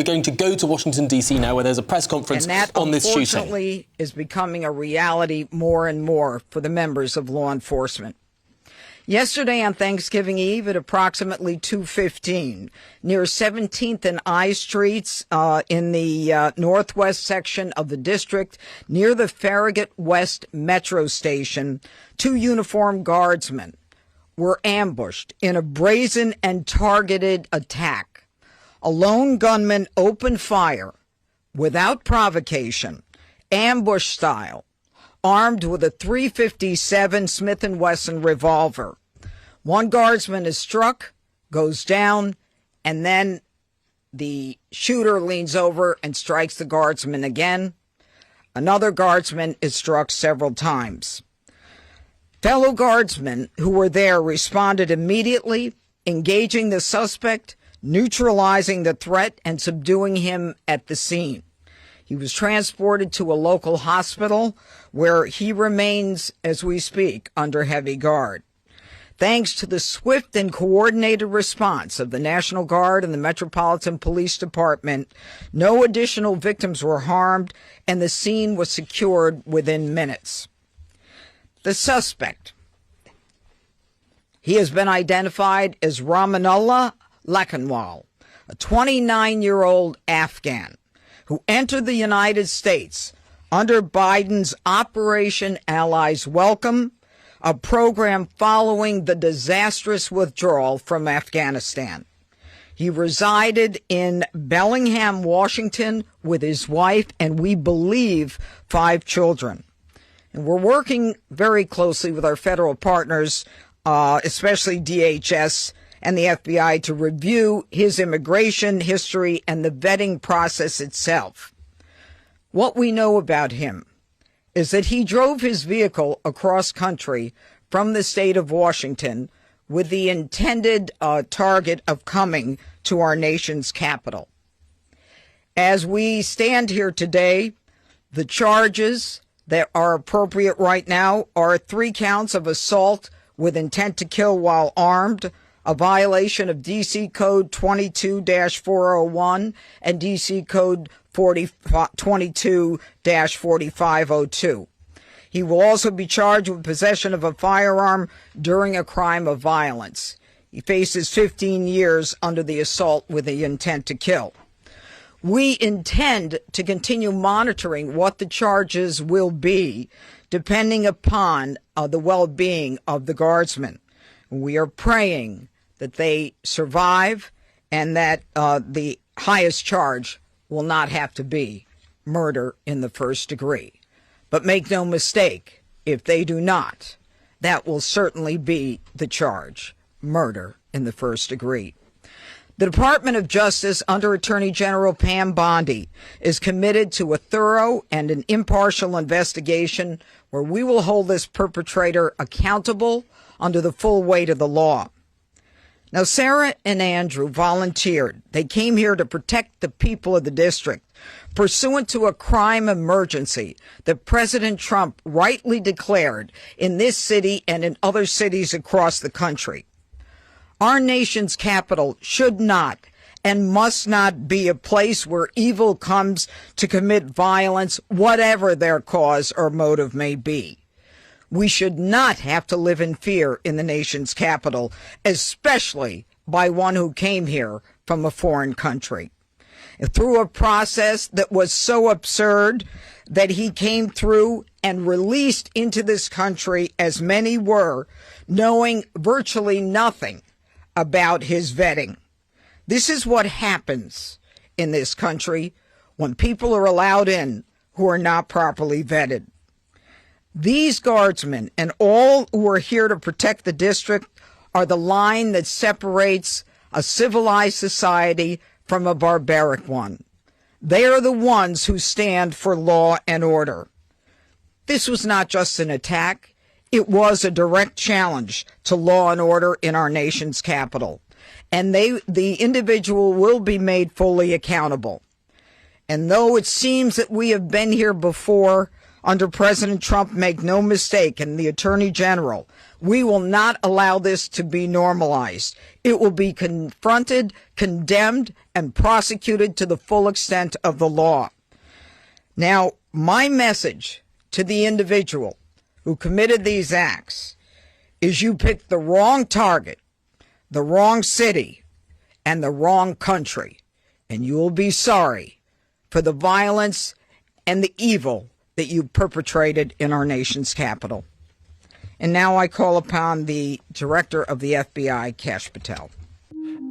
We're going to go to Washington, D.C. now, where there's a press conference on this shooting. And that, unfortunately, is becoming a reality more and more for the members of law enforcement. Yesterday on Thanksgiving Eve at approximately 2:15, near 17th and I Streets in the northwest section of the district, near the Farragut West Metro Station, 2 uniformed guardsmen were ambushed in a brazen and targeted attack. A lone gunman opened fire without provocation, ambush style, armed with a .357 Smith & Wesson revolver. One guardsman is struck, goes down, and then the shooter leans over and strikes the guardsman again. Another guardsman is struck several times. Fellow guardsmen who were there responded immediately, engaging the suspect, neutralizing the threat, and subduing him at the scene. He was transported to a local hospital where he remains, as we speak, under heavy guard. Thanks to the swift and coordinated response of the National Guard and the Metropolitan Police Department, no additional victims were harmed, and the scene was secured within minutes. The suspect, he has been identified as Rahmanullah Lakanwal, a 29-year-old Afghan who entered the United States under Biden's Operation Allies Welcome, a program following the disastrous withdrawal from Afghanistan. He resided in Bellingham, Washington, with his wife and, we believe, 5 children. And we're working very closely with our federal partners, especially DHS and the FBI, to review his immigration history and the vetting process itself. What we know about him is that he drove his vehicle across country from the state of Washington with the intended target of coming to our nation's capital. As we stand here today, the charges that are appropriate right now are 3 counts of assault with intent to kill while armed, a violation of D.C. Code 22-401 and D.C. Code 22-4502. He will also be charged with possession of a firearm during a crime of violence. He faces 15 years under the assault with the intent to kill. We intend to continue monitoring what the charges will be, depending upon the well-being of the guardsmen. We are praying that they survive and that the highest charge will not have to be murder in the first degree. But make no mistake, if they do not, that will certainly be the charge, murder in the first degree. The Department of Justice, under Attorney General Pam Bondi, is committed to a thorough and an impartial investigation where we will hold this perpetrator accountable under the full weight of the law. Now, Sarah and Andrew volunteered. They came here to protect the people of the district, pursuant to a crime emergency that President Trump rightly declared in this city and in other cities across the country. Our nation's capital should not and must not be a place where evil comes to commit violence, whatever their cause or motive may be. We should not have to live in fear in the nation's capital, especially by one who came here from a foreign country. Through a process that was so absurd that he came through and released into this country, as many were, knowing virtually nothing about his vetting. This is what happens in this country when people are allowed in who are not properly vetted. These guardsmen and all who are here to protect the district are the line that separates a civilized society from a barbaric one. They are the ones who stand for law and order. This was not just an attack. It was a direct challenge to law and order in our nation's capital. And the individual will be made fully accountable. And though it seems that we have been here before, under President Trump, make no mistake, and the Attorney General, we will not allow this to be normalized. It will be confronted, condemned, and prosecuted to the full extent of the law. Now, my message to the individual who committed these acts is you picked the wrong target, the wrong city, and the wrong country, and you will be sorry for the violence and the evil that you perpetrated in our nation's capital. And now I call upon the director of the FBI, Kash Patel.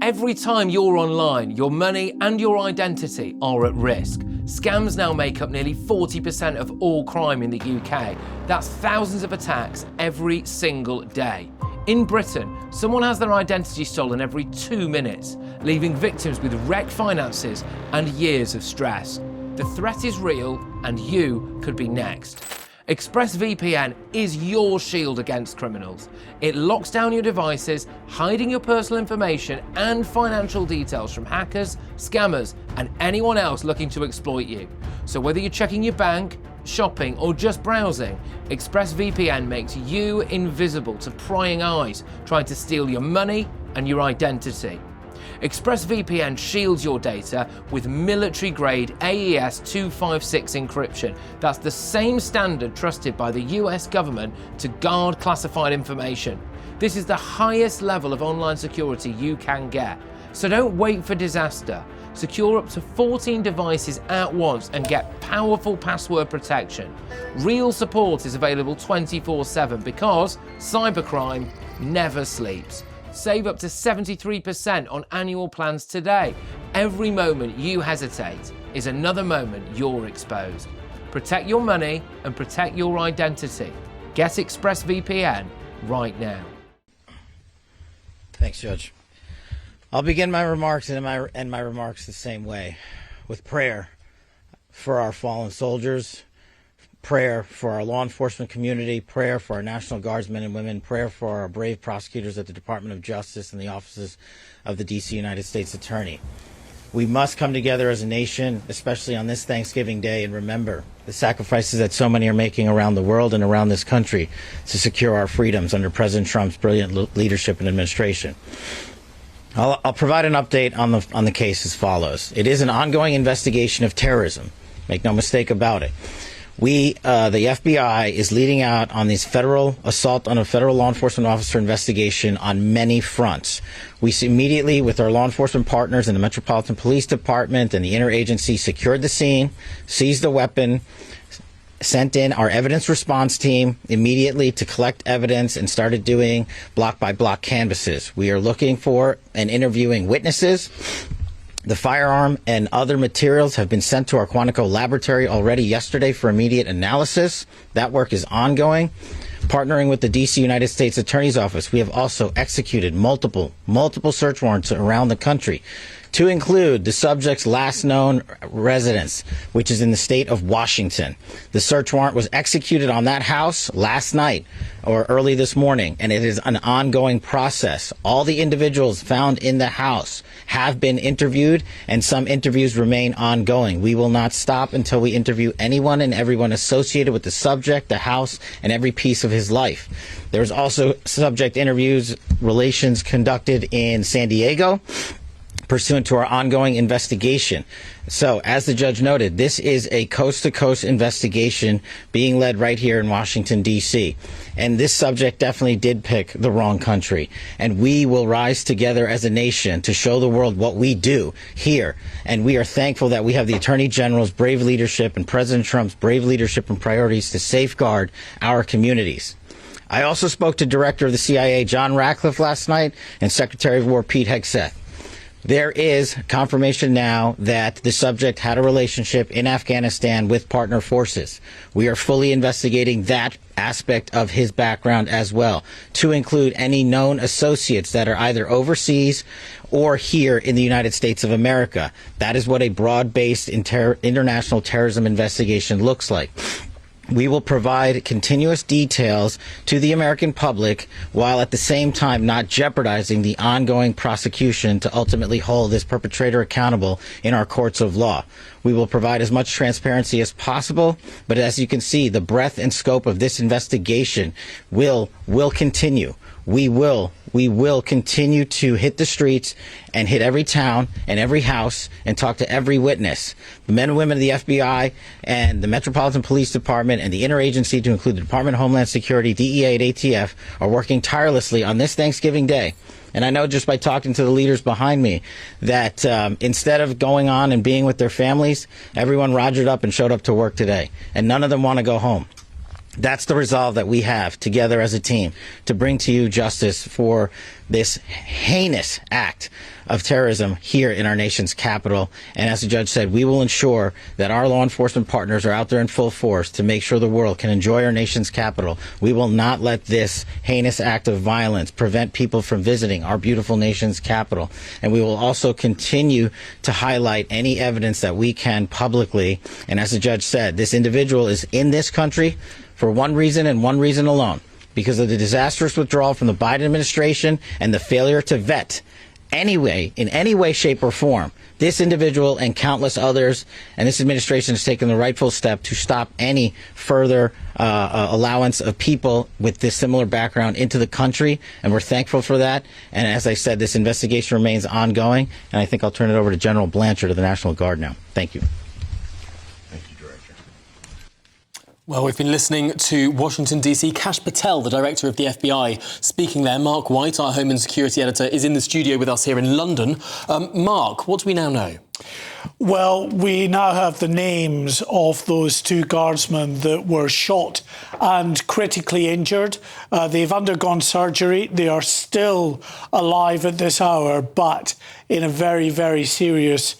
Every time you're online, your money and your identity are at risk. Scams now make up nearly 40% of all crime in the UK. That's thousands of attacks every single day. In Britain, someone has their identity stolen every 2 minutes, leaving victims with wrecked finances and years of stress. The threat is real, and you could be next. ExpressVPN is your shield against criminals. It locks down your devices, hiding your personal information and financial details from hackers, scammers, and anyone else looking to exploit you. So whether you're checking your bank, shopping, or just browsing, ExpressVPN makes you invisible to prying eyes trying to steal your money and your identity. ExpressVPN shields your data with military-grade AES 256 encryption. That's the same standard trusted by the US government to guard classified information. This is the highest level of online security you can get. So don't wait for disaster. Secure up to 14 devices at once and get powerful password protection. Real support is available 24/7 because cybercrime never sleeps. Save up to 73% on annual plans today. Every moment you hesitate is another moment you're exposed. Protect your money and protect your identity. Get ExpressVPN right now. Thanks, Judge. I'll begin my remarks and end my remarks the same way, with prayer for our fallen soldiers, prayer for our law enforcement community, prayer for our National Guardsmen and women, prayer for our brave prosecutors at the Department of Justice and the offices of the D.C. United States Attorney. We must come together as a nation, especially on this Thanksgiving Day, and remember the sacrifices that so many are making around the world and around this country to secure our freedoms under President Trump's brilliant leadership and administration. I'll provide an update on the case as follows. It is an ongoing investigation of terrorism. Make no mistake about it. The FBI is leading out on this federal assault on a federal law enforcement officer investigation on many fronts. We immediately, with our law enforcement partners in the Metropolitan Police Department and the interagency, secured the scene, seized the weapon, sent in our evidence response team immediately to collect evidence, and started doing block-by-block canvasses. We are looking for and interviewing witnesses. The firearm and other materials have been sent to our Quantico laboratory already yesterday for immediate analysis. That work is ongoing. Partnering with the D.C. United States Attorney's Office, we have also executed multiple search warrants around the country, to include the subject's last known residence, which is in the state of Washington. The search warrant was executed on that house last night or early this morning, and it is an ongoing process. All the individuals found in the house have been interviewed, and some interviews remain ongoing. We will not stop until we interview anyone and everyone associated with the subject, the house, and every piece of his life. There's also subject interviews relations conducted in San Diego, pursuant to our ongoing investigation. So, as the judge noted, this is a coast-to-coast investigation being led right here in Washington, D.C. And this subject definitely did pick the wrong country. And we will rise together as a nation to show the world what we do here. And we are thankful that we have the Attorney General's brave leadership and President Trump's brave leadership and priorities to safeguard our communities. I also spoke to Director of the CIA, John Ratcliffe, last night, and Secretary of War, Pete Hegseth. There is confirmation now that the subject had a relationship in Afghanistan with partner forces. We are fully investigating that aspect of his background as well, to include any known associates that are either overseas or here in the United States of America. That is what a broad-based international terrorism investigation looks like. We will provide continuous details to the American public while at the same time not jeopardizing the ongoing prosecution to ultimately hold this perpetrator accountable in our courts of law. We will provide as much transparency as possible, but as you can see, the breadth and scope of this investigation will continue. We will continue to hit the streets and hit every town and every house and talk to every witness. The men and women of the FBI and the Metropolitan Police Department and the interagency, to include the Department of Homeland Security, DEA, and ATF, are working tirelessly on this Thanksgiving Day. And I know just by talking to the leaders behind me that instead of going on and being with their families, everyone rogered up and showed up to work today. And none of them want to go home. That's the resolve that we have together as a team to bring to you justice for this heinous act of terrorism here in our nation's capital. And as the judge said, we will ensure that our law enforcement partners are out there in full force to make sure the world can enjoy our nation's capital. We will not let this heinous act of violence prevent people from visiting our beautiful nation's capital. And we will also continue to highlight any evidence that we can publicly. And as the judge said, this individual is in this country for one reason and one reason alone, because of the disastrous withdrawal from the Biden administration and the failure to vet in any way, shape, or form this individual and countless others. And this administration has taken the rightful step to stop any further allowance of people with this similar background into the country, and we're thankful for that. And as I said, this investigation remains ongoing, and I think I'll turn it over to General Blanchard of the National Guard now. Thank you. Well, we've been listening to Washington, D.C. Kash Patel, the director of the FBI, speaking there. Mark White, our Home and Security editor, is in the studio with us here in London. Mark, what do we now know? Well, we now have the names of those two guardsmen that were shot and critically injured. They've undergone surgery. They are still alive at this hour, but in a very, very serious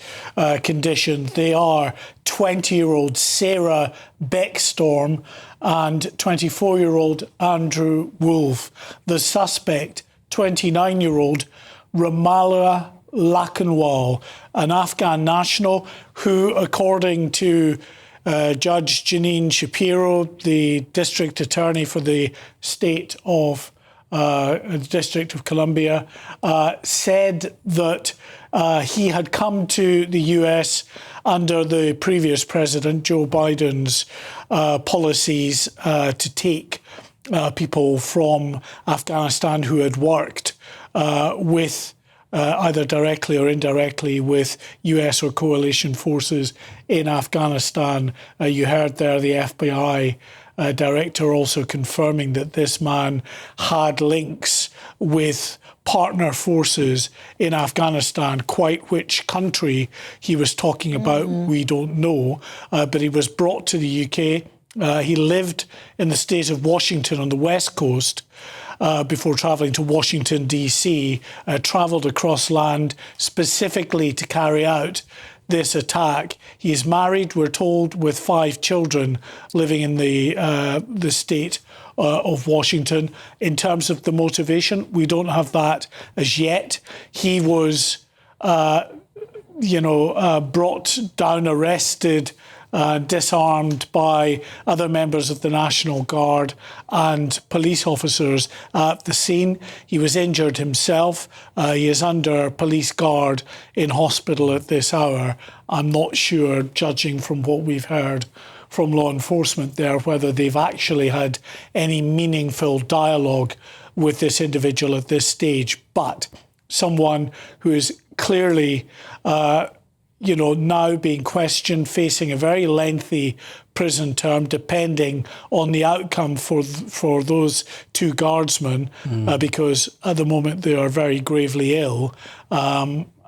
condition. They are 20-year-old Sarah Beckstorm and 24-year-old Andrew Wolf. The suspect, 29-year-old Rahmanullah Lakanwal, an Afghan national who, according to Judge Jeanine Pirro, the district attorney for the District of Columbia, said that he had come to the US under the previous president, Joe Biden's policies to take people from Afghanistan who had worked with either directly or indirectly with US or coalition forces in Afghanistan. You heard there the FBI director also confirming that this man had links with partner forces in Afghanistan. Quite which country he was talking about, we don't know, but he was brought to the UK. He lived in the state of Washington on the West Coast before travelling to Washington, D.C., travelled across land specifically to carry out this attack. He is married, we're told, with 5 children living in the state of Washington. In terms of the motivation, we don't have that as yet. He was, brought down, arrested, disarmed by other members of the National Guard and police officers at the scene. He was injured himself. He is under police guard in hospital at this hour. I'm not sure, judging from what we've heard from law enforcement there, whether they've actually had any meaningful dialogue with this individual at this stage. But someone who is clearly now being questioned, facing a very lengthy prison term, depending on the outcome for those 2 guardsmen, because at the moment they are very gravely ill.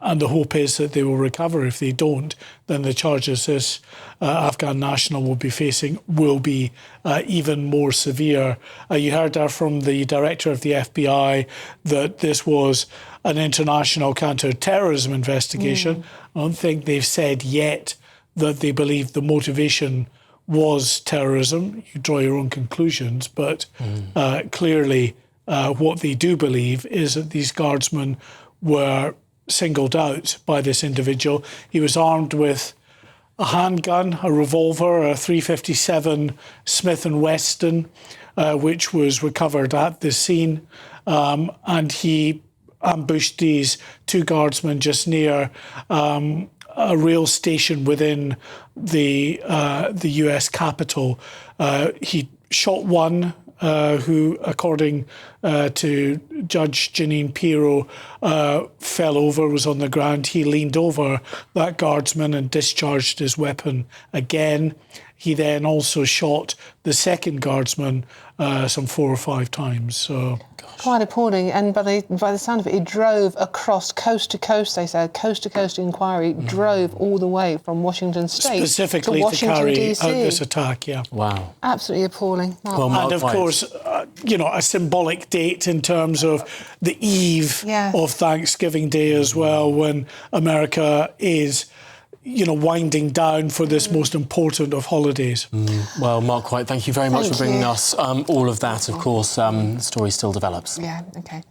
And the hope is that they will recover. If they don't, then the charges this Afghan national will be facing will be even more severe. You heard there from the director of the FBI that this was an international counter-terrorism investigation. I don't think they've said yet that they believe the motivation was terrorism. You draw your own conclusions, but clearly what they do believe is that these guardsmen were singled out by this individual. He was armed with a handgun, a revolver, a .357 Smith & Wesson, which was recovered at the scene. And he ambushed these 2 guardsmen just near a rail station within the US Capitol. He shot one who, according to Judge Jeanine Pirro, fell over, was on the ground. He leaned over that guardsman and discharged his weapon again. He then also shot the second guardsman some 4 or 5 times. So quite appalling. And by the sound of it, he drove across coast to coast. They said coast to coast inquiry drove all the way from Washington State specifically to Washington, to carry DC. out this attack. Yeah. Wow. Absolutely appalling. Well, Mark And of White. course, a symbolic date in terms of the eve of Thanksgiving Day as well, when America is, winding down for this most important of holidays. Well, Mark White, thank you very much for bringing us all of that. Of course, the story still develops. Yeah, OK.